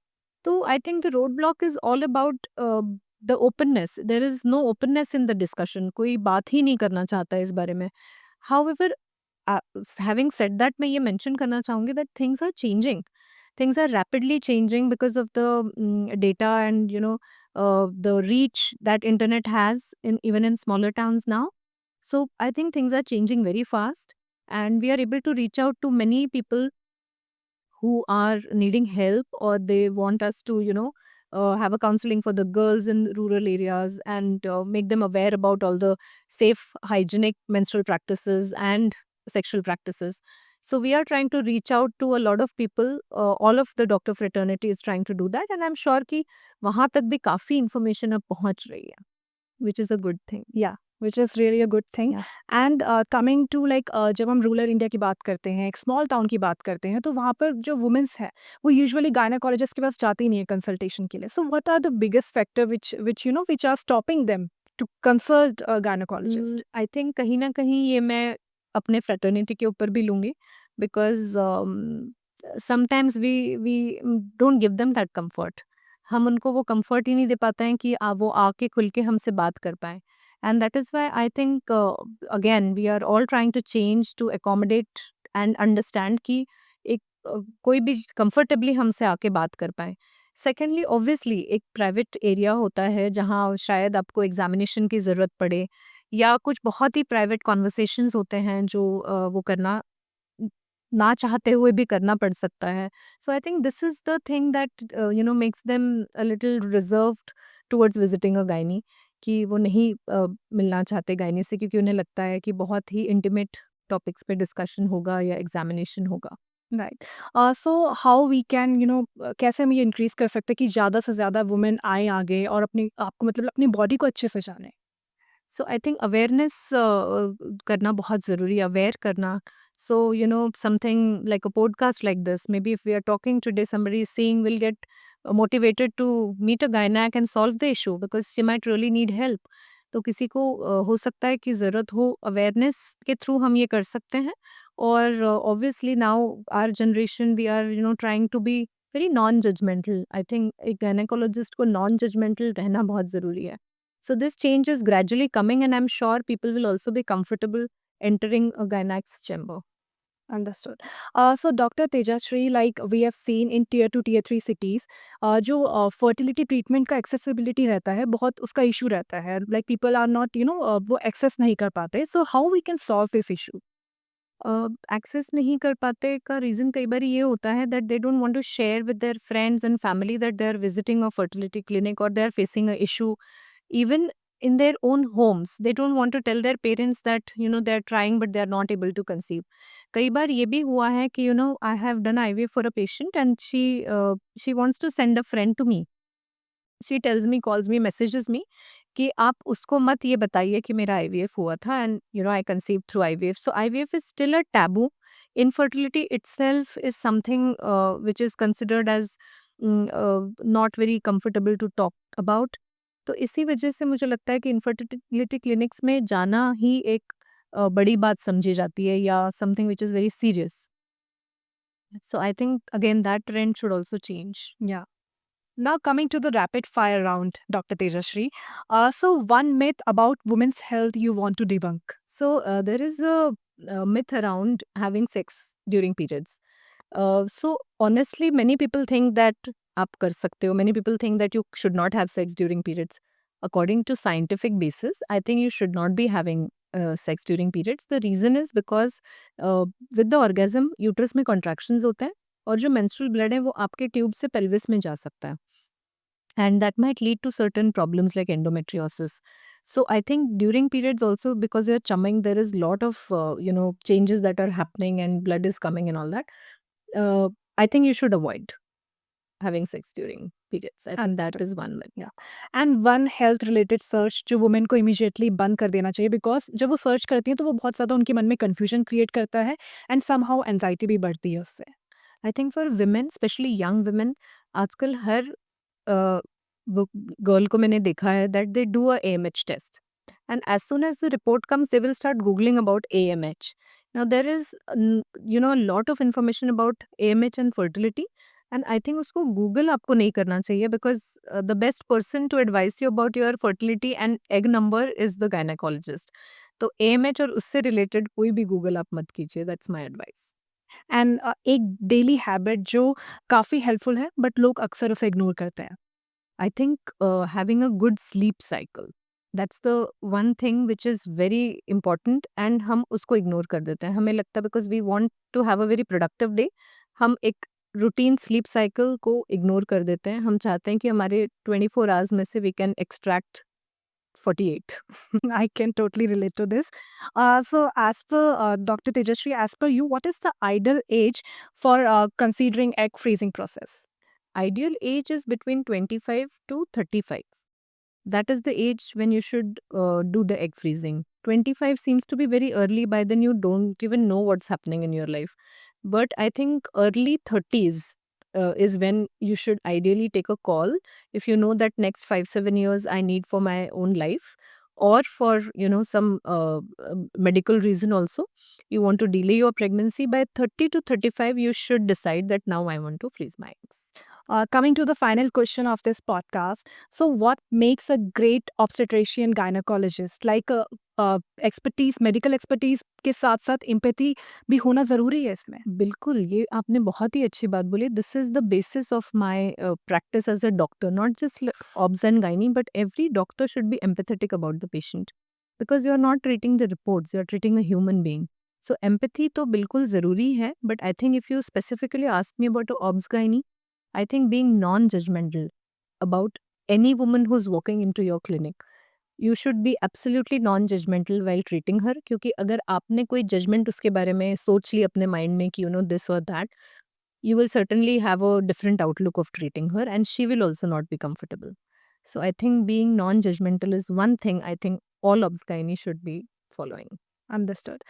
So, I think the roadblock is all about the openness. There is no openness in the discussion. कोई बात ही नहीं करना चाहता है इस बारे में. However, having said that, मैं ये mention करना चाहूँगी that things are changing. Things are rapidly changing because of the data and the reach that internet has in even in smaller towns now. So I think things are changing very fast, and we are able to reach out to many people who are needing help, or they want us to have a counseling for the girls in rural areas and make them aware about all the safe hygienic menstrual practices and sexual practices. So we are trying to reach out to a lot of people. All of the doctor fraternity is trying to do that, and I'm sure कि वहाँ तक भी काफी information अब पहुँच रही है, which is a good thing. Yeah, which is really a good thing. Yeah. And coming to like जब हम रूरल इंडिया की बात करते हैं, एक स्मॉल टाउन की बात करते हैं, तो वहाँ पर जो वुमेन्स है वो यूजुअली गायनाकोलॉजिस्ट के पास जाती नहीं है कंसल्टेशन के लिए. So what are the biggest factor which are stopping them to consult a gynecologist? I think कहीं ना कहीं ये मैं अपने फ्रेटर्निटी के ऊपर भी लूँगी, because sometimes we don't give them that comfort. हम उनको वो कंफर्ट ही नहीं दे पाते हैं कि वो आके खुल के हमसे बात कर पाएँ. And that is why I think again we are all trying to change to accommodate and understand कि एक कोई भी कंफर्टेबली हमसे आके बात कर पाए. सेकेंडली ऑब्वियसली एक प्राइवेट एरिया होता है जहाँ शायद आपको एग्जामिनेशन की ज़रूरत पड़े या कुछ बहुत ही प्राइवेट कॉन्वर्सेशंस होते हैं जो वो करना न- ना चाहते हुए भी करना पड़ सकता है. So I think this is the thing that makes them a little reserved towards visiting a gynae, कि वो नहीं मिलना चाहते गायनी से क्योंकि उन्हें लगता है कि बहुत ही इंटीमेट टॉपिक्स पे डिस्कशन होगा या एग्जामिनेशन होगा. Right. So how we can कैसे हम ये इंक्रीज कर सकते हैं कि ज़्यादा से ज़्यादा वुमेन आए आगे और अपनी आपको मतलब अपनी बॉडी को अच्छे से जाने। सो आई थिंक अवेयरनेस करना बहुत ज़रूरी है, अवेयर करना. So something like a podcast like this, maybe if we are talking today somebody is seeing will get motivated to meet a gynec and solve the issue because she might really need help. तो किसी को हो सकता है कि ज़रूरत हो, awareness के थ्रू हम ये कर सकते हैं. और obviously now our generation we are trying to be very non judgmental. I think एक गायनेकोलॉजिस्ट को नॉन जजमेंटल रहना बहुत ज़रूरी है. So this change is gradually coming, and I'm sure people will also be comfortable entering a gynec's chamber. Understood. So doctor Tejashree, like we have seen in tier 2 tier 3 cities जो fertility treatment का accessibility रहता है, बहुत उसका issue रहता है, like people are not वो access नहीं कर पाते, so how we can solve this issue? Access नहीं कर पाते का रीज़न कई बार ये होता है that they don't want to share with their friends and family that they are visiting a fertility clinic और they are facing a issue even in their own homes. They don't want to tell their parents that they're trying but they're not able to conceive. कई बार ये भी हुआ है कि I have done IVF for a patient and she wants to send a friend to me. She tells me, calls me, messages me कि आप उसको मत ये बताइए कि मेरा IVF हुआ था and I conceived through IVF. So IVF is still a taboo. Infertility itself is something which is considered as not very comfortable to talk about. तो इसी वजह से मुझे लगता है कि इनफर्टिलिटी क्लिनिक्स में जाना ही एक बड़ी बात समझी जाती है या something which is very serious. So I think again that trend should also change. Yeah. Now coming to the rapid fire round, Dr. Tejashree. So one myth about women's health you want to debunk. So there is a myth around having sex during periods. So honestly, many people think that आप कर सकते हो. Many people think that you should not have sex during periods. According to scientific basis, I think you should not be having sex during periods. The reason is because with the orgasm, uterus में contractions होते हैं और जो menstrual blood है वो आपके tube से pelvis में जा सकता है. And that might lead to certain problems like endometriosis. So I think during periods also, because you're chumming, there is lot of changes that are happening and blood is coming and all that. I think you should avoid having sex during periods. I think that Understood. is one myth. Yeah. And one health related search जो women को immediately बंद कर देना चाहिए, because जब वो search करती हैं तो वो बहुत ज़्यादा उनके मन में कन्फ्यूजन क्रिएट करता है एंड समहाउ एंजाइटी भी बढ़ती है उससे। I think for women, especially young women, आजकल हर वो गर्ल को मैंने देखा है that they do a AMH test. And as soon as the report comes, they will start Googling about AMH. Now, there is, a lot of information about AMH and fertility. And I think उसको Google आपको नहीं करना चाहिए because the best person to advise you about your fertility and egg number is the gynecologist. तो AMH और उससे related कोई भी Google आप मत कीजिए. That's my advice. एंड एक डेली हैबिट जो काफ़ी हेल्पफुल है बट लोग अक्सर उसे इग्नोर करते हैं। I think having a good sleep cycle, that's the one thing which is very important and हम उसको ignore कर देते हैं. हमें लगता है because we want to have a very productive day, हम एक routine sleep cycle को ignore कर देते हैं. हम चाहते हैं कि हमारे 24 hours में से we can extract 48. I can totally relate to this. So, as per Dr. Tejashree, as per you, what is the ideal age for considering egg freezing process? Ideal age is between 25 to 35. That is the age when you should do the egg freezing. 25 seems to be very early. By then, you don't even know what's happening in your life. But I think early 30s is when you should ideally take a call if you know that next 5-7 years I need for my own life or for some medical reason also you want to delay your pregnancy. By 30 to 35 you should decide that now I want to freeze my eggs. Coming to the final question of this podcast. So, what makes a great obstetrician gynecologist? Expertise, medical expertise के साथ साथ empathy भी होना ज़रूरी है इसमें? बिल्कुल, ये आपने बहुत ही अच्छी बात बोली। This is the basis of my practice as a doctor, not just obs and gynae, but every doctor should be empathetic about the patient, because you are not treating the reports, you are treating a human being. So empathy तो बिल्कुल ज़रूरी है, but I think if you specifically ask me about obs gynae, I think being non-judgmental about any woman who's walking into your clinic, you should be absolutely non-judgmental while treating her, क्योंकि अगर आपने कोई judgment उसके बारे में सोच ली अपने mind में कि this or that, you will certainly have a different outlook of treating her and she will also not be comfortable. So I think being non-judgmental is one thing I think all obs-gynae should be following. Understood.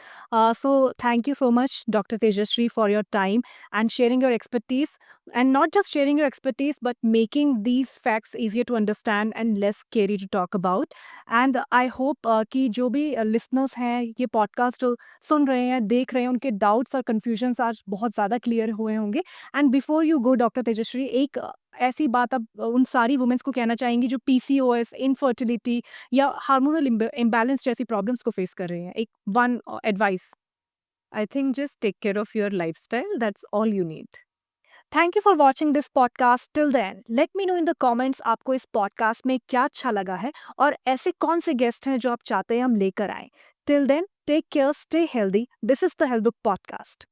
So thank you so much, Dr. Tejasri, for your time and sharing your expertise. And not just sharing your expertise, but making these facts easier to understand and less scary to talk about. And I hope कि जो भी listeners हैं ये podcast जो सुन रहे हैं देख रहे हैं उनके doubts और confusions आज बहुत ज़्यादा clear हुए होंगे. And before you go, Dr. Tejasri, एक ऐसी बात आप उन सारी वुमेन्स को कहना चाहेंगी जो PCOS, इनफर्टिलिटी या हार्मोनल इम्बैलेंस जैसी प्रॉब्लम्स को फेस कर रहे हैं? एक one advice. I think just take care of your lifestyle, that's all you need. Thank you for watching this podcast till then let me know in the comments आपको इस podcast में क्या अच्छा लगा है और ऐसे कौन से गेस्ट हैं जो आप चाहते हैं हम लेकर आए। Till then take care, stay healthy. This is the health book podcast.